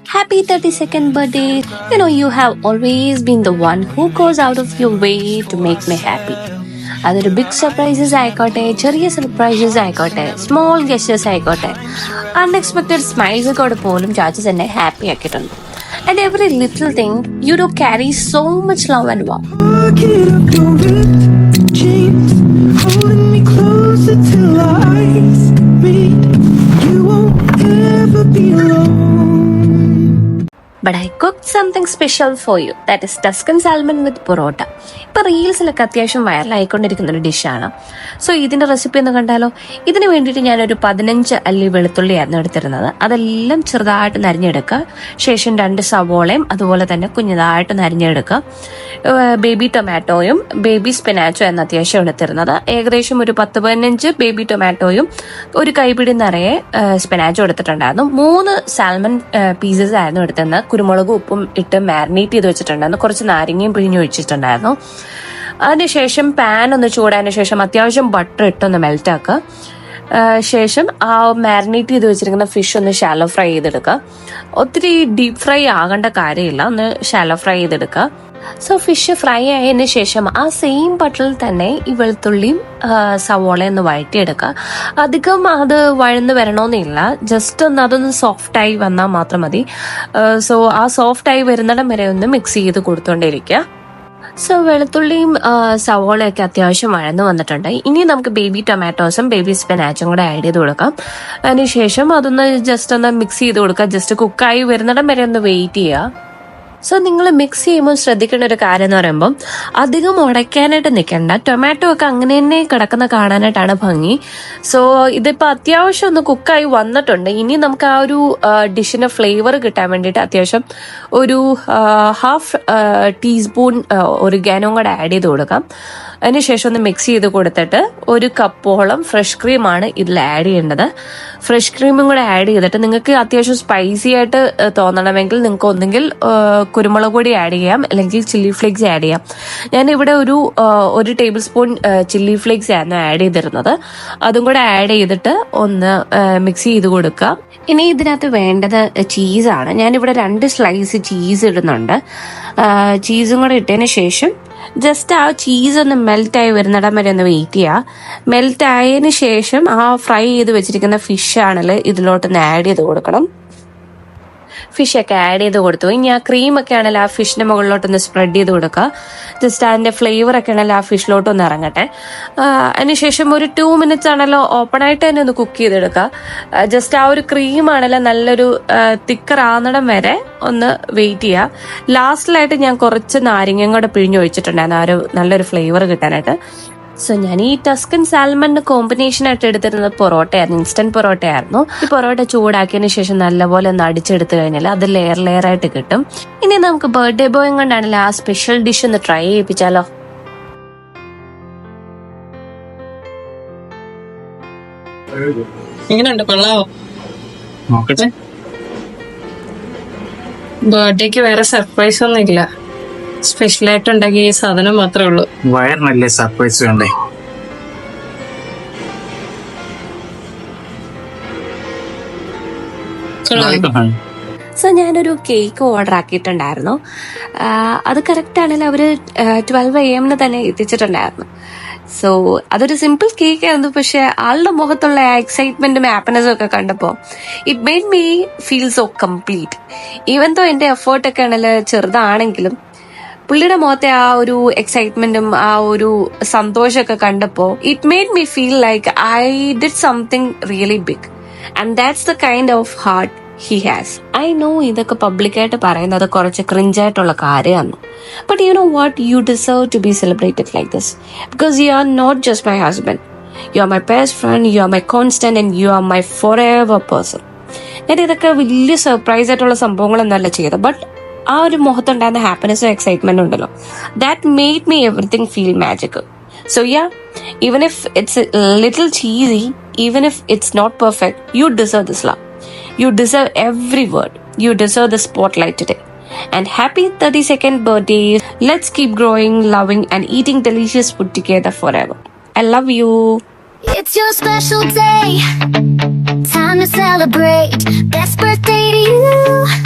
Happy 32nd birthday. You know, you have always been the one who goes out of your way to make me happy. അതൊരു big surprises ആയിക്കോട്ടെ, ചെറിയ surprises ആയിക്കോട്ടെ, small ഗസ്റ്റേഴ്സ് ആയിക്കോട്ടെ, unexpected smiles കൂടെ പോലും ചാച്ചസ് എന്നെ happy ആക്കിയിട്ടുണ്ട്. And every little thing you do carry so much love and warmth. Holding me closer till our eyes meet. You won't ever be alone. But I cooked something special for you. That is Tuscan salmon with parotta. ഇപ്പോൾ റീൽസിലൊക്കെ അത്യാവശ്യം വൈറലായിക്കൊണ്ടിരിക്കുന്ന ഒരു ഡിഷാണ്. So ഇതിൻ്റെ recipe ഒന്ന് കണ്ടാലോ? ഇതിന് വേണ്ടിയിട്ട് ഞാനൊരു 15 അല്ലി വെളുത്തുള്ളിയായിരുന്നു എടുത്തിരുന്നത്. അതെല്ലാം ചെറുതായിട്ട് നരിഞ്ഞെടുക്കുക. ശേഷം 2 സവോളയും അതുപോലെ തന്നെ കുഞ്ഞതായിട്ട് നരിഞ്ഞെടുക്കുക. ബേബി ടൊമാറ്റോയും ബേബി സ്പിനാച്ചും എന്ന് അത്യാവശ്യം എടുത്തിരുന്നത്. ഏകദേശം ഒരു 10-15 ബേബി ടൊമാറ്റോയും ഒരു കൈപിടി നിറയെ സ്പിനാച്ചും എടുത്തിട്ടുണ്ടായിരുന്നു. 3 സാൽമൺ പീസസ് ആയിരുന്നു എടുത്തിരുന്നത്. കുരുമുളകും ഉപ്പും ഇട്ട് മാരിനേറ്റ് ചെയ്ത് വെച്ചിട്ടുണ്ടായിരുന്നു. കുറച്ച് നാരങ്ങയും പിഴിഞ്ഞ് ഒഴിച്ചിട്ടുണ്ടായിരുന്നു. അതിനുശേഷം പാൻ ഒന്ന് ചൂടായതിനു ശേഷം അത്യാവശ്യം ബട്ടർ ഇട്ടൊന്ന് മെൽറ്റാക്കുക. ശേഷം ആ മാരിനേറ്റ് ചെയ്ത് വെച്ചിരിക്കുന്ന ഫിഷ് ഒന്ന് ഷാലോ ഫ്രൈ ചെയ്തെടുക്കുക. ഒത്തിരി ഡീപ്പ് ഫ്രൈ ആകേണ്ട കാര്യമില്ല, ഒന്ന് ഷാലോ ഫ്രൈ ചെയ്തെടുക്കുക. സോ ഫിഷ് ഫ്രൈ ആയതിനു ശേഷം ആ സെയിം ബട്ടറിൽ തന്നെ ഈ വെളുത്തുള്ളിയും സവോളയും ഒന്ന് വഴറ്റിയെടുക്കുക. അധികം അത് വഴന്ന് വരണമെന്നില്ല, ജസ്റ്റ് ഒന്ന് അതൊന്ന് സോഫ്റ്റായി വന്നാൽ മാത്രം മതി. സോ ആ സോഫ്റ്റായി വരുന്നിടം വരെ ഒന്ന് മിക്സ് ചെയ്ത് കൊടുത്തോണ്ടിരിക്കുക. സോ വെളുത്തുള്ളിയും സവോളയൊക്കെ അത്യാവശ്യം വഴന്ന് വന്നിട്ടുണ്ട്. ഇനി നമുക്ക് ബേബി ടൊമാറ്റോസും ബേബി സ്പിനാച്ചും കൂടെ ആഡ് ചെയ്ത് കൊടുക്കാം. അതിനുശേഷം അതൊന്ന് ജസ്റ്റ് ഒന്ന് മിക്സ് ചെയ്ത് കൊടുക്കുക. ജസ്റ്റ് കുക്കായി വരുന്നിടം വരെ ഒന്ന് വെയിറ്റ് ചെയ്യുക. സോ നിങ്ങൾ മിക്സ് ചെയ്യുമ്പോൾ ശ്രദ്ധിക്കേണ്ട ഒരു കാര്യം എന്ന് പറയുമ്പോൾ അധികം ഉടയ്ക്കാനായിട്ട് നിൽക്കണ്ട. ടൊമാറ്റോ ഒക്കെ അങ്ങനെ തന്നെ കിടക്കുന്ന കാണാനായിട്ടാണ് ഭംഗി. സോ ഇതിപ്പോൾ അത്യാവശ്യം ഒന്ന് കുക്കായി വന്നിട്ടുണ്ട്. ഇനി നമുക്ക് ആ ഒരു ഡിഷിന് ഫ്ലേവർ കിട്ടാൻ വേണ്ടിയിട്ട് അത്യാവശ്യം ഒരു 1/2 ടീസ്പൂൺ ഒറിഗാനോ കൂടെ ആഡ് ചെയ്ത് കൊടുക്കാം. അതിനുശേഷം ഒന്ന് മിക്സ് ചെയ്ത് കൊടുത്തിട്ട് 1 കപ്പോളം ഫ്രഷ് ക്രീമാണ് ഇതിൽ ആഡ് ചെയ്യേണ്ടത്. ഫ്രഷ് ക്രീമും കൂടെ ആഡ് ചെയ്തിട്ട് നിങ്ങൾക്ക് അത്യാവശ്യം സ്പൈസി ആയിട്ട് തോന്നണമെങ്കിൽ നിങ്ങൾക്ക് ഒന്നെങ്കിൽ കുരുമുളക് പൊടി ആഡ് ചെയ്യാം, അല്ലെങ്കിൽ ചില്ലി ഫ്ലേക്സ് ആഡ് ചെയ്യാം. ഞാനിവിടെ ഒരു ടേബിൾ സ്പൂൺ ചില്ലി ഫ്ലേക്സ് ആയിരുന്നു ആഡ് ചെയ്തിരുന്നത്. അതും കൂടെ ആഡ് ചെയ്തിട്ട് ഒന്ന് മിക്സ് ചെയ്ത് കൊടുക്കുക. ഇനി ഇതിനകത്ത് വേണ്ടത് ചീസാണ്. ഞാനിവിടെ 2 സ്ലൈസ് ചീസ് ഇടുന്നുണ്ട്. ചീസും കൂടെ ഇട്ടതിന് ശേഷം ജസ്റ്റ് ആ ചീസ് ഒന്ന് മെൽറ്റായി വരുന്നിടം വരെ ഒന്ന് വെയിറ്റ് ചെയ്യുക. മെൽറ്റ് ആയതിനു ശേഷം ആ ഫ്രൈ ചെയ്ത് വെച്ചിരിക്കുന്ന ഫിഷ് ആണെങ്കിൽ ഇതിലോട്ടൊന്ന് ആഡ് ചെയ്ത് കൊടുക്കണം. ഫിഷൊക്കെ ആഡ് ചെയ്ത് കൊടുത്തു. ഇനി ആ ക്രീമൊക്കെ ആണെങ്കിൽ ആ ഫിഷിന്റെ മുകളിലോട്ടൊന്ന് സ്പ്രെഡ് ചെയ്ത് കൊടുക്കുക. ജസ്റ്റ് അതിന്റെ ഫ്ലേവർ ഒക്കെ ആണെങ്കിൽ ആ ഫിഷിലോട്ടൊന്ന് ഇറങ്ങട്ടെ. അതിനുശേഷം ഒരു 2 മിനിറ്റ്സ് ആണല്ലോ ഓപ്പൺ ആയിട്ട് തന്നെ ഒന്ന് കുക്ക് ചെയ്തെടുക്കുക. ജസ്റ്റ് ആ ഒരു ക്രീം ആണല്ലോ നല്ലൊരു തിക്കർ ആകുന്നിടം വരെ ഒന്ന് വെയിറ്റ് ചെയ്യുക. ലാസ്റ്റിലായിട്ട് ഞാൻ കുറച്ച് നാരങ്ങയും കൂടെ പിഴിഞ്ഞൊഴിച്ചിട്ടുണ്ടായിരുന്നു ആ ഒരു നല്ലൊരു ഫ്ലേവർ കിട്ടാനായിട്ട്. സോ ഞാൻ ഈ ടസ്കൻ സാൽമണിന്റെ കോമ്പിനേഷൻ ആയിട്ട് എടുത്തിരുന്നത് പൊറോട്ടയായിരുന്നു, ഇൻസ്റ്റന്റ് പൊറോട്ടയായിരുന്നു. ഈ പൊറോട്ട ചൂടാക്കിയതിന് ശേഷം നല്ലപോലെ ഒന്ന് അടിച്ചെടുത്ത് കഴിഞ്ഞാൽ അത് ലെയർ ആയിട്ട് കിട്ടും. ഇനി നമുക്ക് ബർത്ത്ഡേ ബോയും കൊണ്ടാണല്ലോ ആ സ്പെഷ്യൽ ഡിഷ് ഒന്ന് ട്രൈ ചെയ്യിപ്പിച്ചാലോ? എങ്ങനെയുണ്ട്, കൊള്ളാവോ? നോക്കട്ടെ. ബർത്ത്ഡേക്ക് വേറെ സർപ്രൈസ് ഒന്നും ഇല്ല, സ്പെഷ്യലായിട്ട് ഉണ്ടാക്കിയ ഈ സാധനം മാത്രമേ ഉള്ളൂ. വയറിനല്ലേ സർപ്രൈസ് വേണ്ടേ? സോ ഞാനൊരു കേക്ക് ഓർഡർ ആക്കിയിട്ടുണ്ടായിരുന്നു. അത് കറക്റ്റ് ആണെങ്കിൽ അവര് 12 AM തന്നെ എത്തിച്ചിട്ടുണ്ടായിരുന്നു. സോ അതൊരു സിമ്പിൾ കേക്ക് ആയിരുന്നു. പക്ഷെ ആളുടെ മുഖത്തുള്ള എക്സൈറ്റ്മെന്റും ഹാപ്പിനെസ്സും ഒക്കെ കണ്ടപ്പോൾ it made me feel so complete. Even though എന്റെ എഫേർട്ടൊക്കെ ആണെങ്കിൽ ചെറുതാണെങ്കിലും പുള്ളിയുടെ മുഖത്തെ ആ ഒരു എക്സൈറ്റ്മെന്റും ആ ഒരു സന്തോഷമൊക്കെ കണ്ടപ്പോ it made me feel like I did something really big. And that's the kind of heart he has. I know ഇതൊക്കെ പബ്ലിക്കായിട്ട് പറയുന്നത് കുറച്ച് ക്രിഞ്ചായിട്ടുള്ള കാര്യമാണ്. But you know what? You deserve to be celebrated like this. Because you are not just my husband. You are my best friend, you are my constant, and you are my forever person. ഞാൻ ഇതൊക്കെ വലിയ surprise ആയിട്ടുള്ള സംഭവങ്ങളൊന്നല്ല ചെയ്തത്. But ആ ഒരു മുഖത്തുണ്ടായിരുന്ന ഹാപ്പിനെസ്സും എക്സൈറ്റ്മെന്റും ഉണ്ടല്ലോ, that made me everything feel magical. So yeah, even if it's a little cheesy, even if it's not perfect, you deserve this love. You deserve every word. You deserve the spotlight today. And happy 32nd birthday. Let's keep growing, loving, and eating delicious food together forever. I love you. It's your special day. Time to celebrate. Best birthday to you.